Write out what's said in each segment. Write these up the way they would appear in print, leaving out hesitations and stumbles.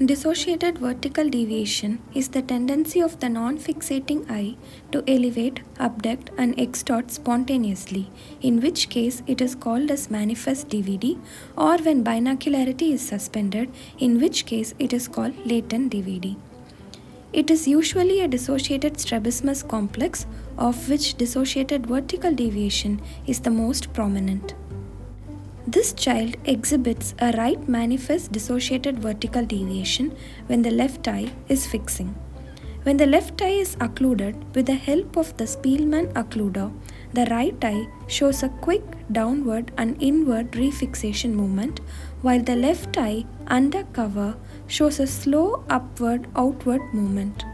Dissociated vertical deviation is the tendency of the non-fixating eye to elevate, abduct and extort spontaneously, in which case it is called as manifest DVD, or when binocularity is suspended, in which case it is called latent DVD. It is usually a dissociated strabismus complex, of which dissociated vertical deviation is the most prominent. This child exhibits a right manifest dissociated vertical deviation when the left eye is fixing. When the left eye is occluded with the help of the Spielman occluder, the right eye shows a quick downward and inward refixation movement, while the left eye under cover shows a slow upward outward movement.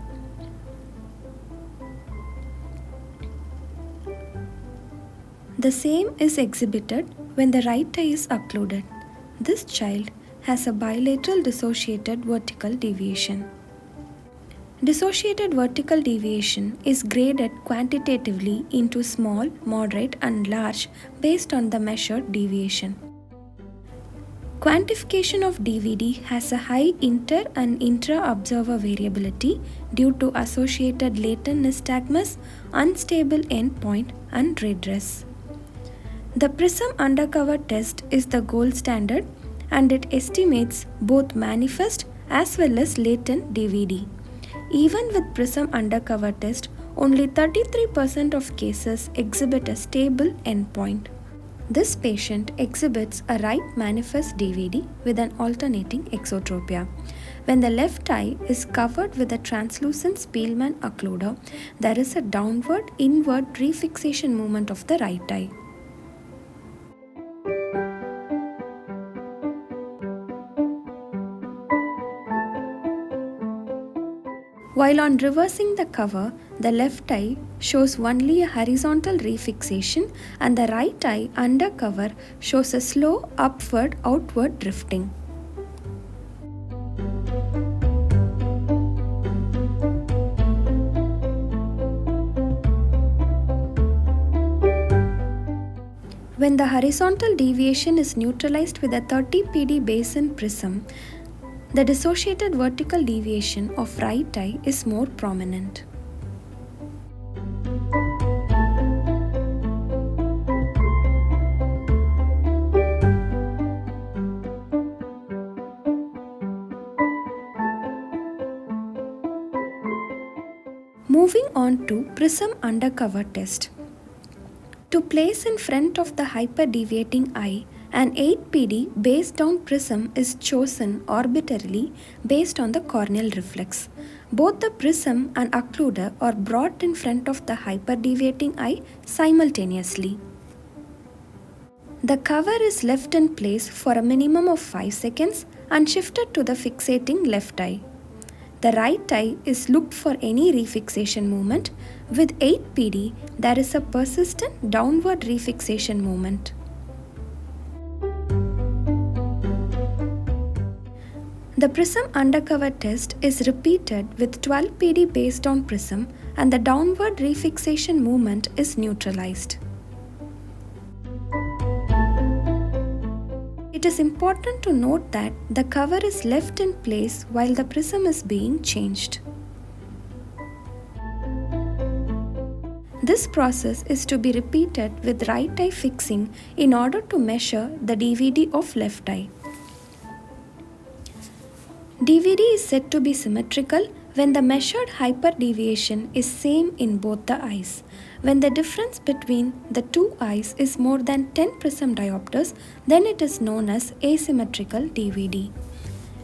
The same is exhibited when the right eye is occluded. This child has a bilateral dissociated vertical deviation. Dissociated vertical deviation is graded quantitatively into small, moderate and large based on the measured deviation. Quantification of DVD has a high inter and intra-observer variability due to associated latent nystagmus, unstable endpoint and redress. The prism undercover test is the gold standard and it estimates both manifest as well as latent DVD. Even with prism undercover test, only 33% of cases exhibit a stable endpoint. This patient exhibits a right manifest DVD with an alternating exotropia. When the left eye is covered with a translucent Spielman occluder, there is a downward-inward refixation movement of the right eye. While on reversing the cover, the left eye shows only a horizontal refixation and the right eye under cover shows a slow upward-outward drifting. When the horizontal deviation is neutralized with a 30 PD basin prism, the dissociated vertical deviation of right eye is more prominent. Moving on to prism undercover test. To place in front of the hyperdeviating eye, an 8 PD base down prism is chosen arbitrarily based on the corneal reflex. Both the prism and occluder are brought in front of the hyperdeviating eye simultaneously. The cover is left in place for a minimum of 5 seconds and shifted to the fixating left eye. The right eye is looked for any refixation movement. With 8 PD, there is a persistent downward refixation movement. The prism undercover test is repeated with 12 PD base down prism and the downward refixation movement is neutralized. It is important to note that the cover is left in place while the prism is being changed. This process is to be repeated with right eye fixing in order to measure the DVD of left eye. DVD is said to be symmetrical when the measured hyperdeviation is same in both the eyes. When the difference between the two eyes is more than 10 prism diopters, then it is known as asymmetrical DVD.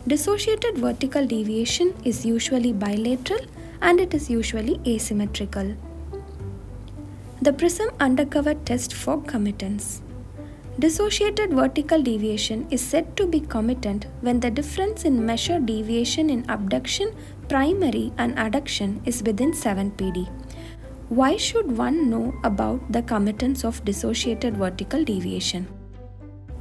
Dissociated vertical deviation is usually bilateral and it is usually asymmetrical. The prism undercover test for committance. Dissociated vertical deviation is said to be committant when the difference in measured deviation in abduction, primary and adduction is within 7 PD. Why should one know about the committance of dissociated vertical deviation?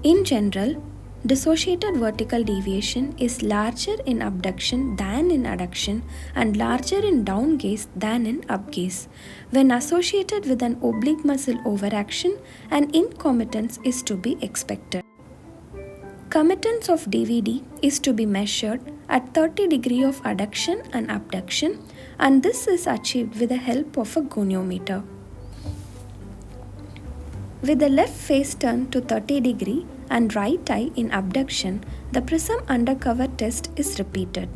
In general, dissociated vertical deviation is larger in abduction than in adduction and larger in down gaze than in up gaze. When associated with an oblique muscle overaction, an incommittance is to be expected. Committance of DVD is to be measured at 30 degree of adduction and abduction, and this is achieved with the help of a goniometer. With the left face turned to 30 degree and right eye in abduction, the prism undercover test is repeated.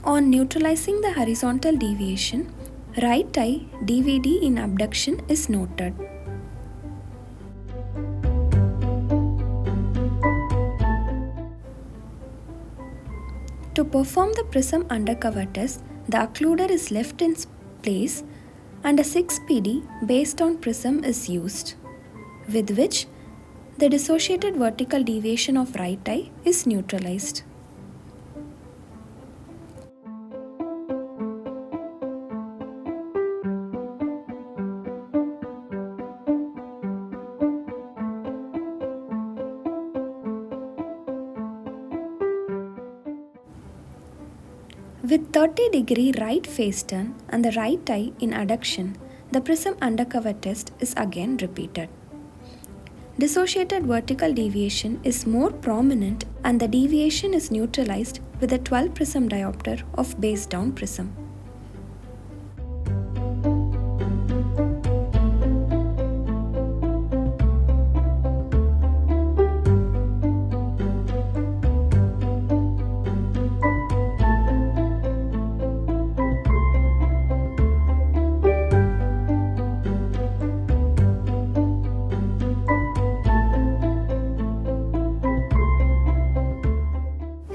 On neutralizing the horizontal deviation, right eye DVD in abduction is noted. To perform the prism undercover test, the occluder is left in place and a 6 PD based on prism is used, with which the dissociated vertical deviation of right eye is neutralized. With 30 degree right face turn and the right eye in adduction, the prism undercover test is again repeated. Dissociated vertical deviation is more prominent and the deviation is neutralized with a 12 prism diopter of base down prism.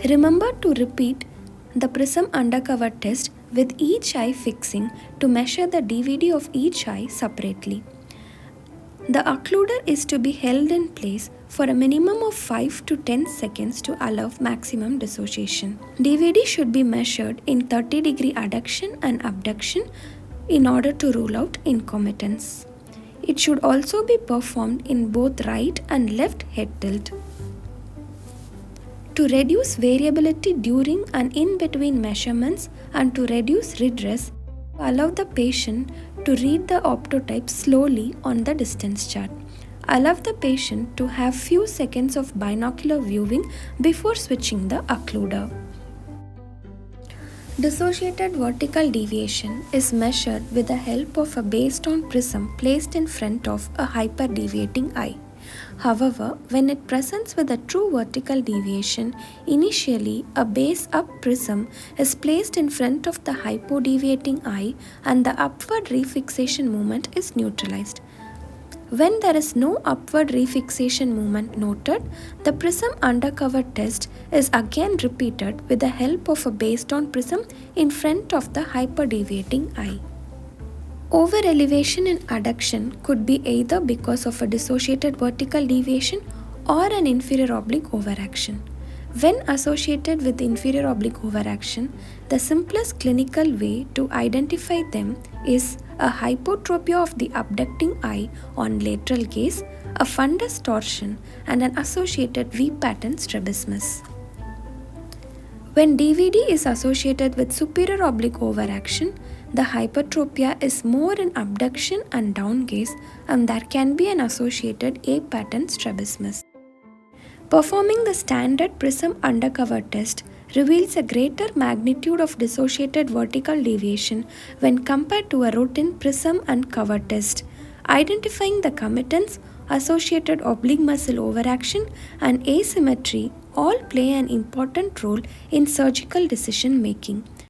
Remember to repeat the prism undercover test with each eye fixing to measure the DVD of each eye separately. The occluder is to be held in place for a minimum of 5 to 10 seconds to allow maximum dissociation. DVD should be measured in 30 degree adduction and abduction in order to rule out concomitance. It should also be performed in both right and left head tilt. To reduce variability during and in between measurements and to reduce redress, allow the patient to read the optotype slowly on the distance chart. Allow the patient to have few seconds of binocular viewing before switching the occluder. Dissociated vertical deviation is measured with the help of a based-on prism placed in front of a hyperdeviating eye. However, when it presents with a true vertical deviation, initially a base-up prism is placed in front of the hypodeviating eye and the upward refixation movement is neutralized. When there is no upward refixation movement noted, the prism undercover test is again repeated with the help of a based-on prism in front of the hyperdeviating eye. Over elevation in adduction could be either because of a dissociated vertical deviation or an inferior oblique overaction. When associated with inferior oblique overaction, the simplest clinical way to identify them is a hypotropia of the abducting eye on lateral gaze, a fundus torsion, and an associated V-pattern strabismus. When DVD is associated with superior oblique overaction, the hypertropia is more in abduction and down gaze, and there can be an associated A-pattern strabismus. Performing the standard prism undercover test reveals a greater magnitude of dissociated vertical deviation when compared to a routine prism and cover test. Identifying the committance, associated oblique muscle overaction, and asymmetry all play an important role in surgical decision making.